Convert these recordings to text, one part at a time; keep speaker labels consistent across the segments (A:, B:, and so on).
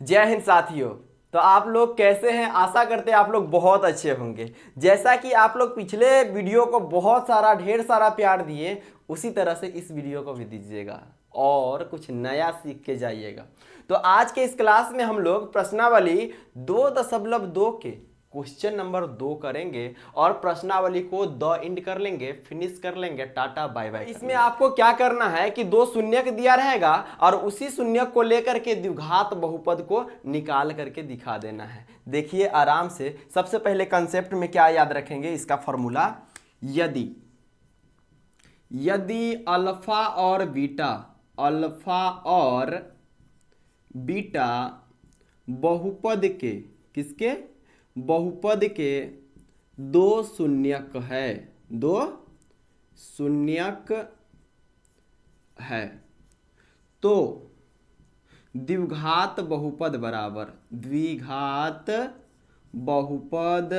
A: जय हिंद साथियों। तो आप लोग कैसे हैं? आशा करते हैं आप लोग बहुत अच्छे होंगे। जैसा कि आप लोग पिछले वीडियो को बहुत सारा ढेर सारा प्यार दिए, उसी तरह से इस वीडियो को भी दीजिएगा और कुछ नया सीख के जाइएगा। तो आज के इस क्लास में हम लोग प्रश्नावली 2.2 के क्वेश्चन नंबर 2 करेंगे और प्रश्नावली को द इंड कर लेंगे, फिनिश कर लेंगे, टाटा बाय बाय। इसमें आपको क्या करना है कि दो शून्यक दिया रहेगा और उसी शून्यक को लेकर के द्विघात बहुपद को निकाल करके दिखा देना है। देखिए आराम से। सबसे पहले कंसेप्ट में क्या याद रखेंगे, इसका फॉर्मूला, यदि यदि अल्फा और बीटा बहुपद के, किसके? बहुपद के दो शून्यक है, दो शून्यक है, तो द्विघात बहुपद बराबर, द्विघात बहुपद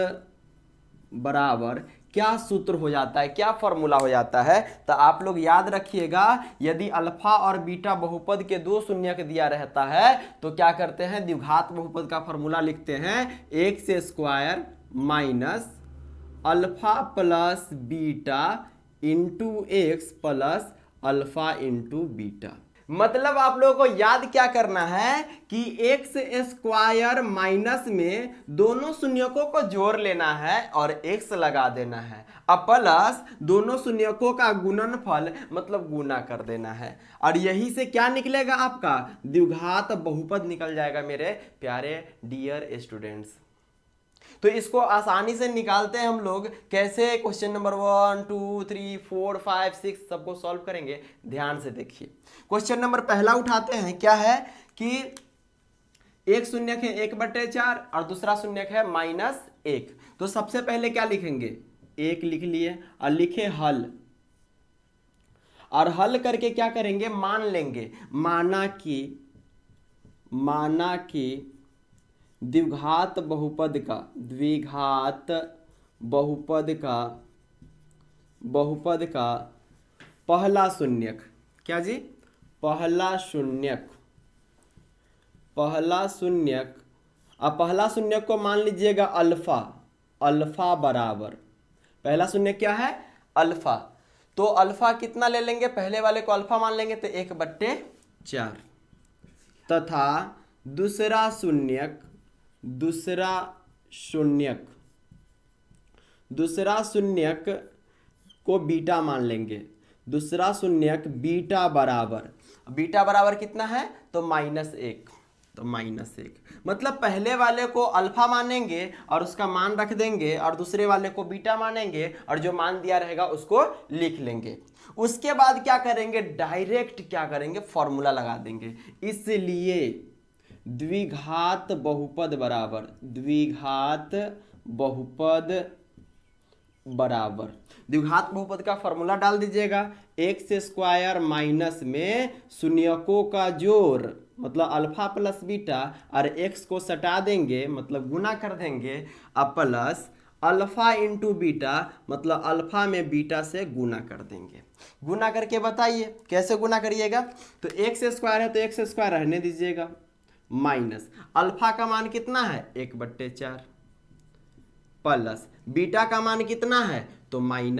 A: बराबर क्या सूत्र हो जाता है, क्या फॉर्मूला हो जाता है? तो आप लोग याद रखिएगा, यदि अल्फा और बीटा बहुपद के दो शून्यक दिया रहता है तो क्या करते हैं, द्विघात बहुपद का फॉर्मूला लिखते हैं, x square minus alpha plus beta into x plus alpha into beta. मतलब आप लोगों को याद क्या करना है कि एक्स स्क्वायर माइनस में दोनों शून्यकों को जोड़ लेना है और एक्स लगा देना है, अब प्लस दोनों शून्यकों का गुणनफल मतलब गुना कर देना है, और यही से क्या निकलेगा, आपका द्विघात बहुपद निकल जाएगा मेरे प्यारे डियर स्टूडेंट्स। तो इसको आसानी से निकालते हैं हम लोग कैसे। क्वेश्चन नंबर 1 2 3 4 5 6 सबको सॉल्व करेंगे, ध्यान से देखिए। क्वेश्चन नंबर पहला उठाते हैं, क्या है कि एक शून्यक है 1/4 और दूसरा शून्यक है -1। तो सबसे पहले क्या लिखेंगे, 1 लिख लिए और लिखे हल, और हल करके क्या करेंगे, मान लेंगे, माना कि द्विघात बहुपद का, द्विघात बहुपद का पहला शून्यक, क्या जी, पहला शून्यक, अब पहला शून्यक को मान लीजिएगा अल्फा बराबर, पहला शून्यक क्या है, अल्फा। तो अल्फा कितना ले लेंगे, पहले वाले को अल्फा मान लेंगे तो 1/4, तथा दूसरा शून्यक को बीटा मान लेंगे, दूसरा शून्यक बीटा बराबर कितना है, तो -1, तो -1। मतलब पहले वाले को अल्फा मानेंगे और उसका मान रख देंगे, और दूसरे वाले को बीटा मानेंगे और जो मान दिया रहेगा उसको लिख लेंगे। उसके बाद क्या करेंगे, डायरेक्ट क्या करेंगे, फॉर्मूला लगा देंगे। इसलिए द्विघात बहुपद द्विघात बहुपद का फॉर्मूला डाल दीजिएगा, एक्स स्क्वायर माइनस में शून्यकों का जोड़ मतलब अल्फा प्लस बीटा, और एक्स को सटा देंगे मतलब गुना कर देंगे, अब प्लस अल्फा इंटू बीटा मतलब अल्फा में बीटा से गुना कर देंगे। गुना करके बताइए कैसे गुना करिएगा, तो एक्स स्क्वायर है तो एक्स स्क्वायर रहने दीजिएगा, माइनस अल्फा का मान कितना है 1/4, प्लस बीटा का मान कितना है तो -1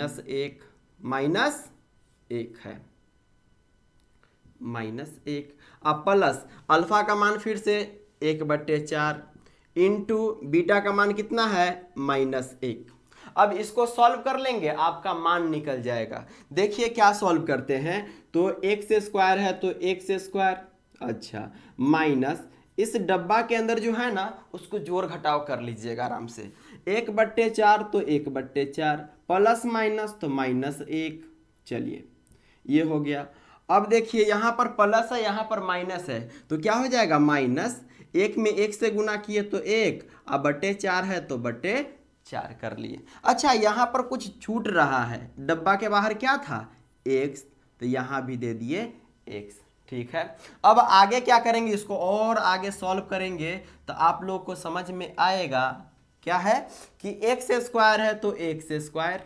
A: है, -1, अब प्लस अल्फा का मान फिर से 1/4 इंटू बीटा का मान कितना है -1। अब इसको सॉल्व कर लेंगे, आपका मान निकल जाएगा। देखिए क्या सॉल्व करते हैं, तो एक्स स्क्वायर है तो एक्स स्क्वायर, अच्छा, माइनस इस डब्बा के अंदर जो है ना उसको जोड़ घटाव कर लीजिएगा आराम से, 1/4 तो 1/4, प्लस माइनस तो -1, चलिए ये हो गया। अब देखिए यहाँ पर प्लस है, यहाँ पर माइनस है, तो क्या हो जाएगा, -1 में 1 से गुना किए तो 1, अब /4 है तो /4 कर लिए। अच्छा यहाँ पर कुछ छूट रहा है, डब्बा के बाहर क्या था, x, तो यहाँ भी दे दिए x, ठीक है। अब आगे क्या करेंगे, इसको और आगे सॉल्व करेंगे तो आप लोग को समझ में आएगा, क्या है कि एक्स स्क्वायर है तो एक्स स्क्वायर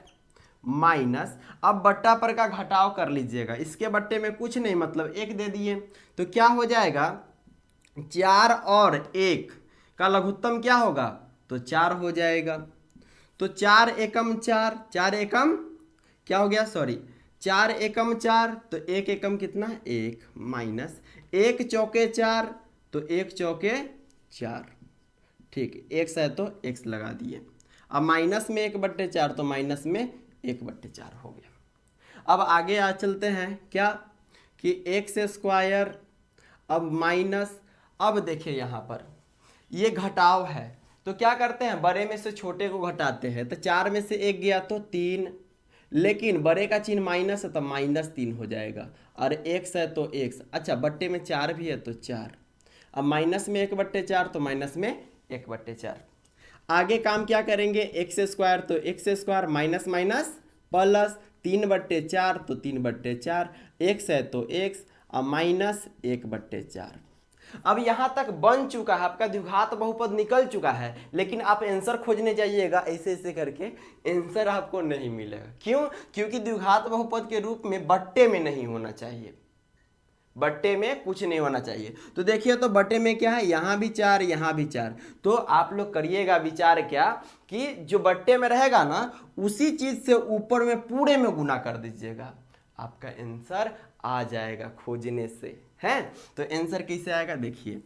A: माइनस, अब बट्टा पर का घटाव कर लीजिएगा, इसके बट्टे में कुछ नहीं मतलब 1 दे दिए, तो क्या हो जाएगा 4 और 1 का लघुत्तम क्या होगा? तो 4 हो जाएगा। तो 4 एकम 4, 4 एकम क्या हो गया, सॉरी 4 एकम 4, तो 1 एकम कितना, 1 माइनस 1 चौके 4, तो 1 चौके 4, ठीक, x है तो x लगा दिए। अब माइनस में 1/4, तो माइनस में 1/4 हो गया। अब आगे आ चलते हैं क्या कि एक्स स्क्वायर, अब माइनस, अब देखिए यहाँ पर ये घटाव है, तो क्या करते हैं, बड़े में से छोटे को घटाते हैं। तो 4 में से 1 गया तो 3, लेकिन बड़े का चिन्ह माइनस है तो -3 हो जाएगा, और x है तो x, अच्छा बट्टे में 4 भी है तो 4, अब माइनस में 1/4 तो माइनस में 1/4। आगे काम क्या करेंगे, एक्स स्क्वायर तो x square, minus minus plus 3/4 तो 3/4, एक्स है तो एक्स, और माइनस 1/4। अब यहां तक बन चुका है, आपका द्विघात बहुपद निकल चुका है, लेकिन आप आंसर खोजने जाइएगा ऐसे ऐसे करके, आंसर आपको नहीं मिलेगा। क्यों? क्योंकि द्विघात बहुपद के रूप में बट्टे में नहीं होना चाहिए, बट्टे में कुछ नहीं होना चाहिए। तो देखिए, तो बट्टे में क्या है, यहाँ भी 4, यहाँ भी 4, तो आप लोग करिएगा विचार क्या कि जो बट्टे में रहेगा ना, उसी चीज से ऊपर में पूरे में गुना कर दीजिएगा, आपका आंसर आ जाएगा खोजने से, है। तो आंसर कैसे आएगा, देखिए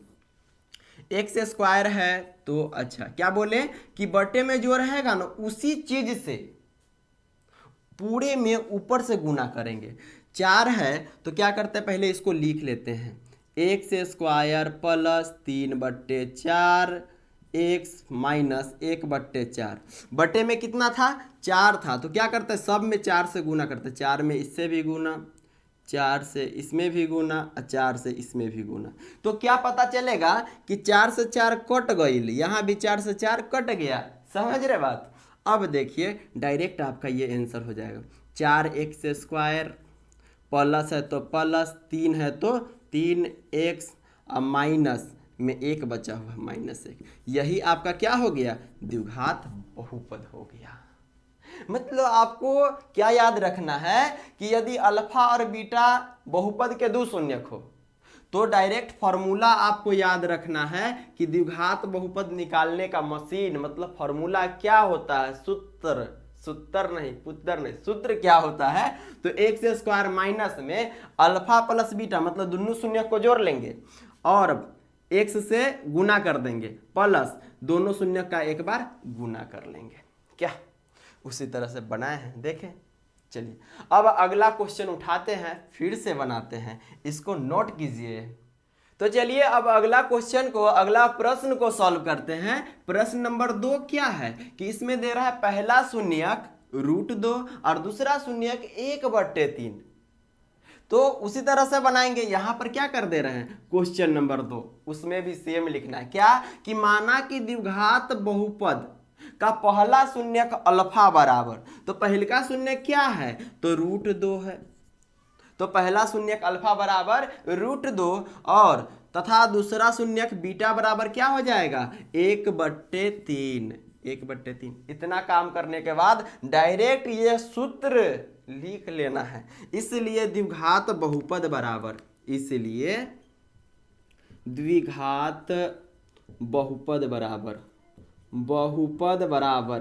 A: एक्स स्क्वायर है तो अच्छा क्या बोले कि बट्टे में जो रहेगा ना, उसी चीज से पूरे में ऊपर से गुना करेंगे। 4 है तो क्या करते हैं, पहले इसको लिख लेते हैं, x square plus 3/4 x minus 1/4, बटे में कितना था, 4 था, तो क्या करते हैं, सब में 4 से गुना करते हैं, 4 में इससे भी गुना, 4 से इसमें भी गुना, 4 से इसमें भी गुना। तो क्या पता चलेगा कि 4 से 4 कट गई, यहाँ भी 4 से 4 कट गया, समझ रहे बात। अब देखिए डायरेक्ट आपका ये आंसर हो जाएगा, 4x स्क्वायर प्लस है तो प्लस, 3 है तो 3x, और माइनस में 1 बचा हुआ -1, यही आपका क्या हो गया, द्विघात बहुपद हो गया। मतलब आपको क्या याद रखना है कि यदि अल्फा और बीटा बहुपद के दो शून्यक हो, तो डायरेक्ट फॉर्मूला आपको याद रखना है कि द्विघात बहुपद निकालने का मशीन, मतलब फॉर्मूला क्या होता है, सूत्र, सूत्र नहीं, पुत्र नहीं, सूत्र क्या होता है, तो एक्स स्क्वायर माइनस में अल्फा प्लस बीटा, मतलब दोनों शून्यक को जोड़ लेंगे और एक्स से गुना कर देंगे, प्लस दोनों शून्यक का एक बार गुना कर लेंगे, क्या उसी तरह से बनाए हैं, देखें। चलिए अब अगला क्वेश्चन उठाते हैं, फिर से बनाते हैं, इसको नोट कीजिए। तो चलिए अब अगला क्वेश्चन को, अगला प्रश्न को सॉल्व करते हैं। प्रश्न नंबर 2 क्या है कि इसमें दे रहा है पहला शून्यक √2 और दूसरा शून्यक 1/3। तो उसी तरह से बनाएंगे, यहां पर क्या कर दे रहे हैं, क्वेश्चन नंबर 2, उसमें भी सेम लिखना है, क्या कि माना कि द्विघात बहुपद का पहला शून्यक अल्फा बराबर, तो पहला शून्यक क्या है, तो √2 है, तो पहला शून्यक अल्फा बराबर √2 और तथा दूसरा शून्यक बीटा बराबर क्या हो जाएगा, 1/3, 1/3। इतना काम करने के बाद डायरेक्ट ये सूत्र लिख लेना है। इसलिए द्विघात बहुपद बराबर, इसलिए द्विघात बहुपद बराबर, बहुपद बराबर,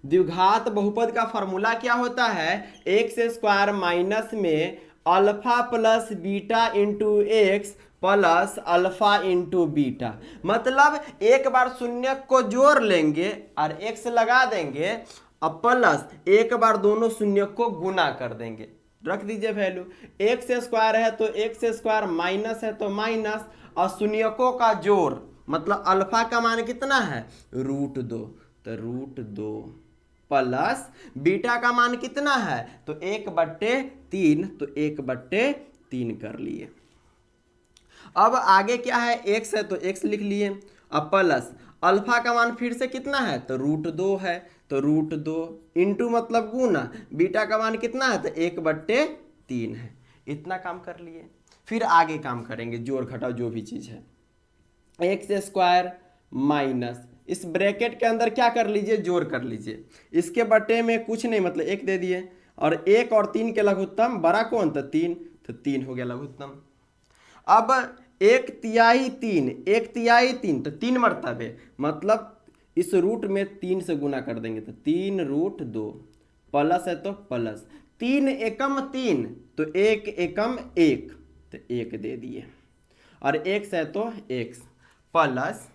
A: द्विघात बहुपद का फॉर्मूला क्या होता है, एक्स स्क्वायर माइनस में alpha plus beta into x plus alpha into beta. मतलब एक बार शून्यक को जोड़ लेंगे और एक्स लगा देंगे, अब प्लस एक बार दोनों शून्यक को गुना कर देंगे, रख दीजिए वैल्यू, एक्स स्क्वायर है तो एक्स स्क्वायर, माइनस है तो माइनस, और शून्यकों का जोड़, मतलब अल्फा का मान कितना है, √2, तो √2 प्लस बीटा का मान कितना है, तो 1/3, तो 1/3 कर लिए। अब आगे क्या है, x है तो x लिख लिए, अब प्लस अल्फा का मान फिर से कितना है, तो √2 है, तो √2 इंटू मतलब गुना, बीटा का मान कितना है, तो 1/3 है। इतना काम कर लिए, फिर आगे काम करेंगे, जोड़ घटाव जो भी चीज़ है, एक्स स्क्वायर माइनस, इस ब्रैकेट के अंदर क्या कर लीजिए, जोड़ कर लीजिए, इसके बटे में कुछ नहीं, मतलब 1 दे दिए, और 1 और 3 के लघुत्तम बड़ा कौन, तो 3, तो 3 हो गया लघुत्तम। अब एक तिहाई तीन, एक तिहाई तीन तो 3 मरतबे, मतलब इस रूट में 3 से गुना कर देंगे तो 3√2, प्लस है तो प्लस 3 एकम 3 तो 1 एकम 1 तो 1 दे दिए, और x है तो x, प्लस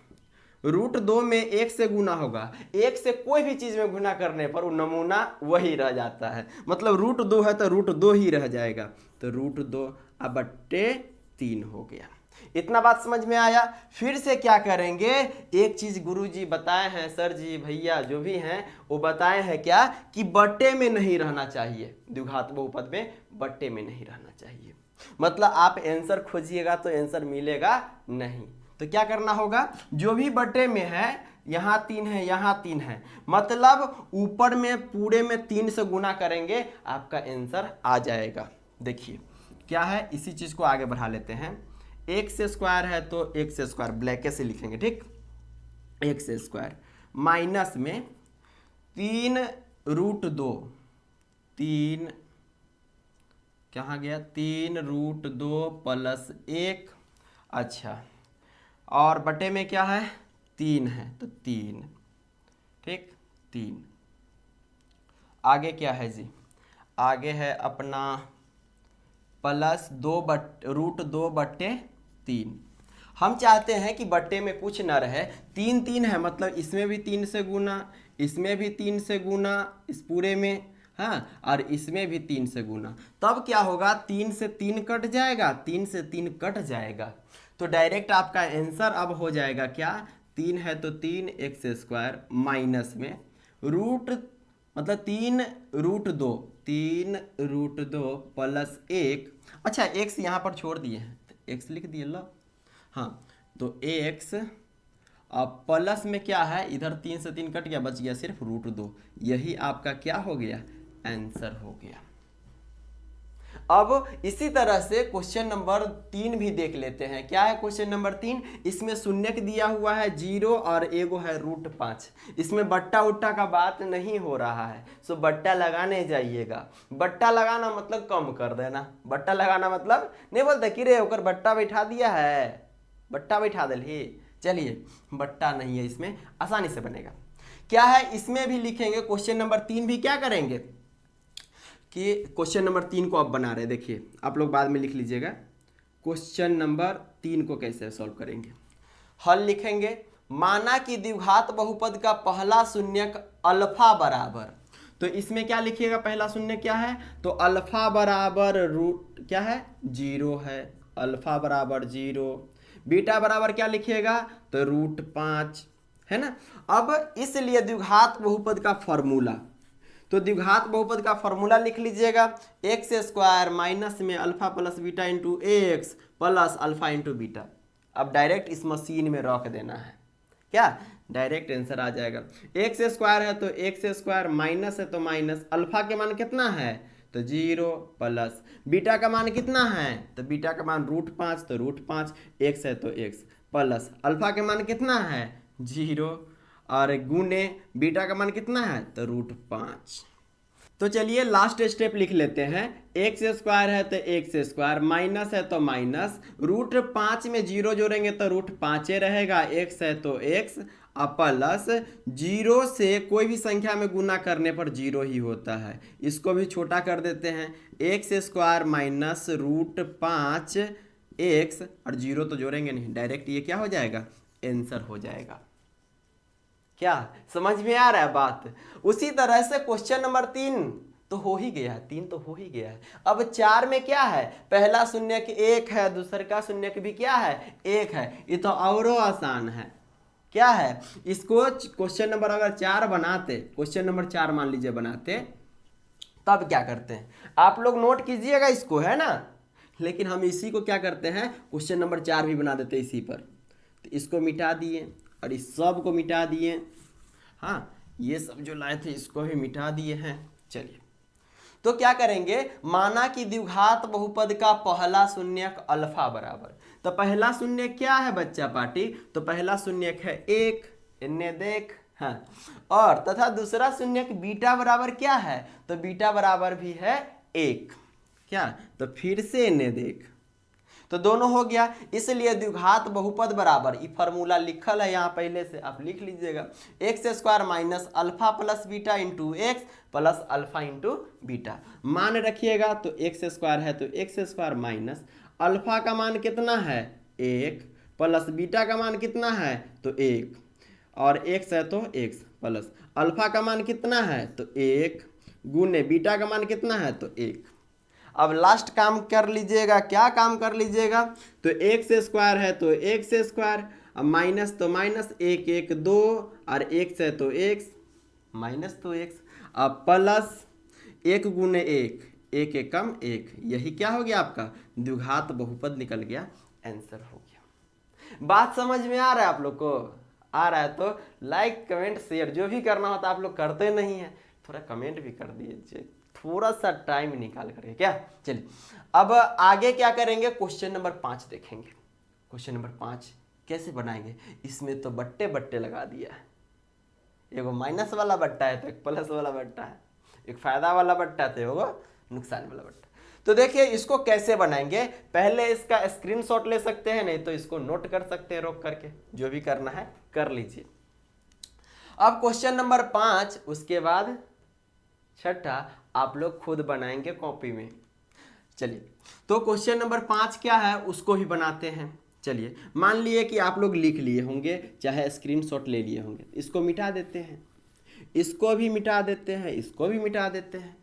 A: √2 में 1 से गुना होगा, 1 से कोई भी चीज़ में गुना करने पर वो नमूना वही रह जाता है, मतलब √2 है तो √2 ही रह जाएगा, तो √2 अब बट्टे 3 हो गया। इतना बात समझ में आया। फिर से क्या करेंगे, एक चीज गुरुजी बताए हैं, सर जी भैया जो भी हैं वो बताए हैं क्या, कि बट्टे में नहीं रहना चाहिए, द्विघात बहुपद में बट्टे में नहीं रहना चाहिए, मतलब आप आंसर खोजिएगा तो आंसर मिलेगा नहीं। तो क्या करना होगा, जो भी बट्टे में है, यहाँ 3 है यहाँ 3 है, मतलब ऊपर में पूरे में 3 से गुना करेंगे आपका आंसर आ जाएगा। देखिए क्या है, इसी चीज को आगे बढ़ा लेते हैं। एक्स स्क्वायर है तो एक्स स्क्वायर ब्लैक से लिखेंगे, ठीक, एक्स स्क्वायर माइनस में 3√2, 3 कहाँ गया, 3√2 प्लस 1, अच्छा, और बटे में क्या है 3 है तो 3, ठीक 3। आगे क्या है जी, आगे है अपना प्लस √2/3। हम चाहते हैं कि बट्टे में कुछ न रहे, 3 3 है, मतलब इसमें भी 3 से गुना, इसमें भी 3 से गुना, इस पूरे में, हाँ, और इसमें भी 3 से गुना, तब क्या होगा 3 से 3 कट जाएगा, 3 से 3 कट जाएगा, तो डायरेक्ट आपका आंसर अब हो जाएगा क्या, 3 है तो 3 एक्स स्क्वायर माइनस में रूट, मतलब 3√2, 3√2 प्लस 1, अच्छा एक्स यहाँ पर छोड़ दिए हैं, एक्स लिख दिए लो, हाँ, तो एक्स अब प्लस में क्या है, इधर 3 से 3 कट गया, बच गया सिर्फ √2, यही आपका क्या हो गया, आंसर हो गया। अब इसी तरह से क्वेश्चन नंबर 3 भी देख लेते हैं। क्या है क्वेश्चन नंबर 3, इसमें शून्यक दिया हुआ है 0 और एगो है √5, इसमें बट्टा उट्टा का बात नहीं हो रहा है, सो बट्टा लगाने जाइएगा। बट्टा लगाना मतलब कम कर देना, बट्टा लगाना मतलब नहीं बोलते कि रे ओकर बट्टा बैठा दिया है, बट्टा बैठा दिल ही, चलिए बट्टा नहीं है, इसमें आसानी से बनेगा। क्या है, इसमें भी लिखेंगे क्वेश्चन नंबर 3 भी क्या करेंगे कि क्वेश्चन नंबर 3 को अब बना रहे, देखिए आप लोग बाद में लिख लीजिएगा क्वेश्चन नंबर 3 को कैसे सॉल्व करेंगे। हल लिखेंगे, माना कि द्विघात बहुपद का पहला शून्यक अल्फा बराबर, तो इसमें क्या लिखिएगा, पहला शून्य क्या है, तो अल्फा बराबर रूट क्या है 0 है, अल्फा बराबर 0, बीटा बराबर क्या लिखिएगा, तो √5 है ना। अब इसलिए द्विघात बहुपद का फॉर्मूला, तो द्विघात बहुपद का फॉर्मूला लिख लीजिएगा, एक्स स्क्वायर माइनस में alpha plus beta into x plus alpha into beta. अब डायरेक्ट इस मशीन में रख देना है, क्या डायरेक्ट आंसर आ जाएगा। एक्स स्क्वायर है तो एक्स स्क्वायर, माइनस है तो माइनस, अल्फा के मान कितना है तो 0, प्लस बीटा का मान कितना है तो बीटा का मान √5 तो √5, एक्स है तो एक्स, प्लस अल्फा के मान कितना है 0 और गुने बीटा का मान कितना है तो √5। तो चलिए लास्ट स्टेप लिख लेते हैं, एक्स स्क्वायर है तो एक्स स्क्वायर, माइनस है तो माइनस, √5 में 0 जोड़ेंगे तो √5 रहेगा, एक्स है तो एक्स, प्लस 0 से कोई भी संख्या में गुना करने पर 0 ही होता है, इसको भी छोटा कर देते हैं, एक्स स्क्वायर माइनस √5 एक्स, और 0 तो जोड़ेंगे नहीं, डायरेक्ट ये क्या हो जाएगा आंसर हो जाएगा। क्या समझ में आ रहा है बात। उसी तरह से क्वेश्चन नंबर 3 तो हो ही गया है, 3 तो हो ही गया है। अब 4 में क्या है, पहला शून्यक 1 है, दूसरे का शून्यक भी क्या है 1 है, ये तो और आसान है। क्या है, इसको क्वेश्चन नंबर अगर 4 बनाते, क्वेश्चन नंबर 4 मान लीजिए बनाते, तब क्या करते हैं आप लोग नोट कीजिएगा इसको, है ना, लेकिन हम इसी को क्या करते हैं क्वेश्चन नंबर 4 भी बना देते इसी पर, तो इसको मिटा दिए और इस सब को मिटा दिए, हाँ ये सब जो लाए थे इसको भी मिटा दिए हैं। चलिए तो क्या करेंगे, माना कि द्विघात बहुपद का पहला शून्यक अल्फा बराबर, तो पहला शून्य क्या है बच्चा पार्टी, तो पहला शून्यक है 1, इन्हें देख, हाँ, और तथा दूसरा शून्यक बीटा बराबर क्या है, तो बीटा बराबर भी है 1, क्या, तो फिर से इन्हें देख, तो दोनों हो गया, इसलिए द्विघात बहुपद बराबर, ये फार्मूला लिखल है यहाँ पहले से, आप लिख लीजिएगा, x square minus alpha plus beta into x plus alpha into beta. मान रखिएगा तो एक्स स्क्वायर है तो एक्स स्क्वायर माइनस अल्फा का मान कितना है 1 प्लस बीटा का मान कितना है तो 1 और एक्स है तो एक्स प्लस अल्फा का मान कितना है तो 1 गुने बीटा का मान कितना है तो 1। अब लास्ट काम कर लीजिएगा, क्या काम कर लीजिएगा, तो एक्स स्क्वायर है तो एक्स स्क्वायर, अब माइनस तो माइनस, 1 1 2 और एक्स है तो एक्स माइनस तो एक्स, अब प्लस 1 गुने 1 1 1 कम 1, यही क्या हो गया आपका द्विघात बहुपद निकल गया, आंसर हो गया। बात समझ में आ रहा है आप लोग को? आ रहा है तो लाइक कमेंट शेयर जो भी करना होता आप लोग करते नहीं है, थोड़ा कमेंट भी कर दीजिए, थोड़ा सा टाइम निकाल करके। क्या, चलिए अब आगे क्या करेंगे, क्वेश्चन नंबर 5 देखेंगे। क्वेश्चन नंबर 5 कैसे बनाएंगे, इसमें तो बट्टे बट्टे लगा दिया है, एगो माइनस वाला बट्टा है तो एक प्लस वाला बट्टा है, एक फायदा वाला बट्टा है तो एगो नुकसान वाला बट्टा। तो देखिए इसको कैसे बनाएंगे, पहले इसका स्क्रीनशॉट ले सकते हैं, नहीं तो इसको नोट कर सकते हैं रोक करके, जो भी करना है कर लीजिए। अब क्वेश्चन नंबर 5, उसके बाद छठा आप लोग खुद बनाएंगे कॉपी में। चलिए तो क्वेश्चन नंबर 5 क्या है उसको भी बनाते हैं। चलिए मान लिए कि आप लोग लिख लिए होंगे चाहे स्क्रीनशॉट ले लिए होंगे, इसको मिटा देते हैं, इसको भी मिटा देते हैं, इसको भी मिटा देते हैं।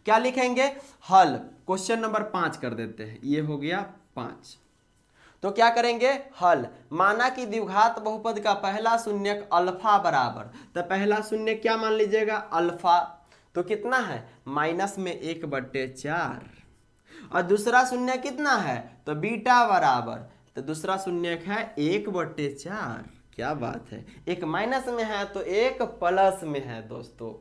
A: क्या लिखेंगे, हल क्वेश्चन नंबर 5 कर देते हैं, ये हो गया 5। तो क्या करेंगे, हल माना कि द्विघात बहुपद का पहला शून्यक अल्फा बराबर, तो पहला शून्य क्या मान लीजिएगा अल्फा, तो कितना है माइनस में 1/4, और दूसरा शून्य कितना है तो बीटा बराबर, तो दूसरा शून्य है 1/4। क्या बात है, एक माइनस में है तो एक प्लस में है दोस्तों,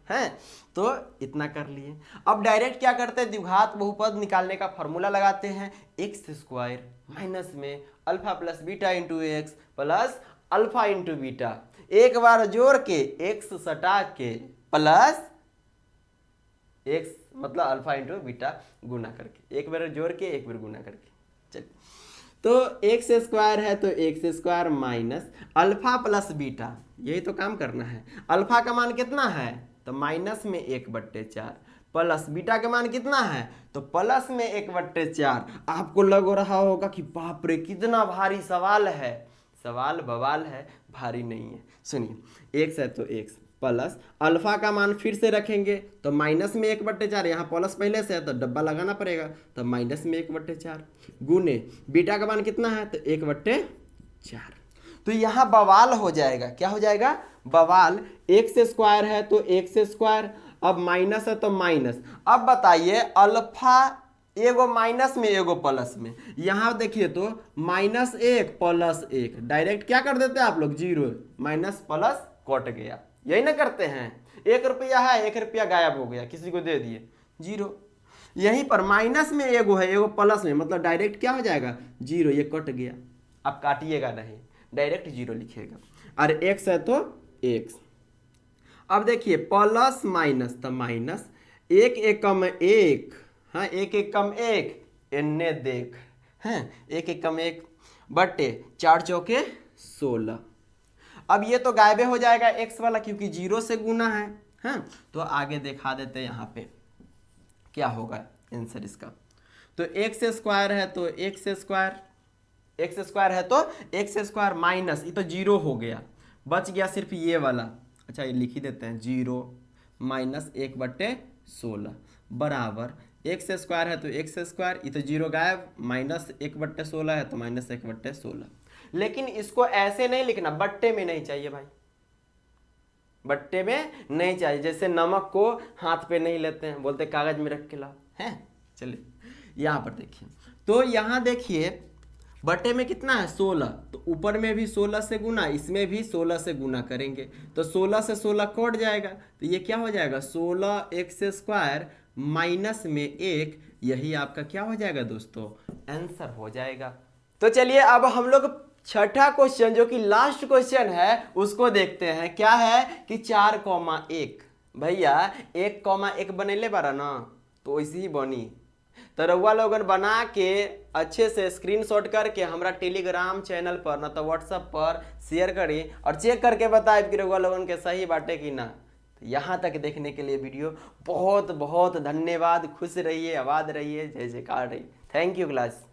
A: हैं तो इतना कर लिए। अब डायरेक्ट क्या करते हैं, द्विघात बहुपद निकालने का फॉर्मूला लगाते हैं, एक्स स्क्वायर माइनस में alpha plus beta into x plus alpha into beta, एक बार जोड़ के एक्स सटा के प्लस एक्स मतलब अल्फा इंटू बीटा गुना करके, एक बार जोड़ के एक बार गुना करके। चलिए तो एक्स स्क्वायर है तो x square minus alpha plus beta, यही तो काम करना है। अल्फा का मान कितना है तो माइनस में 1/4 प्लस बीटा का मान कितना है तो प्लस में 1/4। आपको लग रहा होगा कि बाप रे कितना भारी सवाल है, सवाल बवाल है, भारी नहीं है। सुनिए एक्स है तो एक्स प्लस अल्फा का मान फिर से रखेंगे तो माइनस में 1/4, यहाँ प्लस पहले से है तो डब्बा लगाना पड़ेगा, तो माइनस में 1/4 गुने बीटा का मान कितना है तो 1/4। तो यहाँ बवाल हो जाएगा, क्या हो जाएगा बवाल, एक्स स्क्वायर है तो एक्स स्क्वायर, अब माइनस है तो माइनस। अब बताइए अल्फा एगो माइनस में एगो प्लस में, यहाँ देखिए तो -1 + 1, डायरेक्ट क्या कर देते हैं आप लोग 0, माइनस प्लस कट गया, यही ना करते हैं। 1 रुपया है 1 रुपया गायब हो गया, किसी को दे दिए 0, यहीं पर माइनस में एगो है एगो प्लस में, मतलब डायरेक्ट क्या हो जाएगा 0, ये कट गया, आप काटिएगा नहीं, डायरेक्ट 0 लिखिएगा। और एक्स है तो एक्स, अब देखिए प्लस माइनस तो माइनस, 1 1 कम 1, हाँ 1 1 कम 1, इन्ने देख हैं 1 1 कम 1 बट्टे 4 चौके 16। अब ये तो गायबे हो जाएगा एक्स वाला क्योंकि 0 से गुना है, हाँ तो आगे दिखा देते हैं यहाँ पे क्या होगा आंसर इसका। तो एक्स स्क्वायर है तो एक्स स्क्वायर, एक्स स्क्वायर है तो एक्स स्क्वायर माइनस, ये तो 0 हो गया, बच गया सिर्फ ये वाला, अच्छा ये लिख ही देते हैं 0 माइनस 1/16 बराबर एक्स स्क्वायर है तो एक्स स्क्वायर, ये तो 0 गायब, माइनस 1/16 है तो माइनस 1/16। लेकिन इसको ऐसे नहीं लिखना, बट्टे में नहीं चाहिए भाई, बट्टे में नहीं चाहिए, जैसे नमक को हाथ पे नहीं लेते हैं, बोलते कागज में रख के लाओ, हैं। चलिए यहाँ पर देखिए, तो यहाँ देखिए बटे में कितना है 16, तो ऊपर में भी 16 से गुना, इसमें भी 16 से गुना करेंगे तो 16 से 16 कट जाएगा, तो ये क्या हो जाएगा 16 एक्स स्क्वायर माइनस में 1, यही आपका क्या हो जाएगा दोस्तों आंसर हो जाएगा। तो चलिए अब हम लोग छठा क्वेश्चन जो कि लास्ट क्वेश्चन है उसको देखते हैं। क्या है कि 4,1, भैया 1,1 बनेले बारा ना, तो वैसे ही बनी तो रउआ लोगन बना के अच्छे से स्क्रीनशॉट करके हमरा टेलीग्राम चैनल पर ना तो व्हाट्सएप पर शेयर करी और चेक करके बताए कि रउआ लोगन के सही बाटे कि ना। तो यहाँ तक देखने के लिए वीडियो बहुत बहुत धन्यवाद। खुश रहिए, आबाद रहिए, जय जयकार रही। Thank you class.